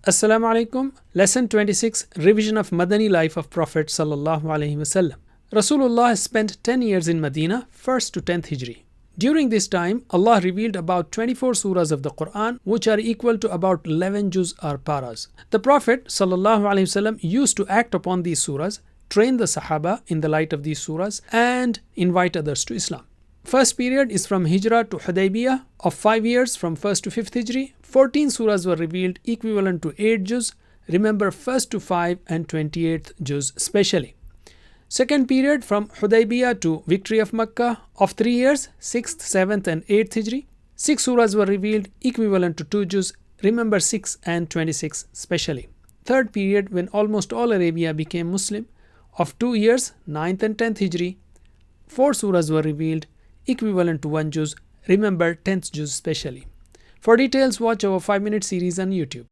Assalamu alaikum. Lesson 26, Revision of Madani Life of Prophet Sallallahu Alaihi Wasallam. Rasulullah spent 10 years in Medina, 1st to 10th Hijri. During this time, Allah revealed about 24 surahs of the Quran, which are equal to about 11 juz or paras. The Prophet Sallallahu Alaihi Wasallam used to act upon these surahs, train the Sahaba in the light of these surahs, and invite others to Islam. First period is from Hijrah to Hudaybiyah of 5 years from 1st to 5th Hijri. 14 surahs were revealed equivalent to 8 juz. Remember 1st to 5 and 28th juz specially. Second period from Hudaybiyah to Victory of Makkah of 3 years, 6th, 7th and 8th Hijri. 6 surahs were revealed equivalent to 2 juz. Remember 6 and 26 specially. Third period when almost all Arabia became Muslim of 2 years, 9th and 10th Hijri. 4 surahs were revealed equivalent to 1 juz. Remember 10th juz specially. For details, watch our 5-minute series on YouTube.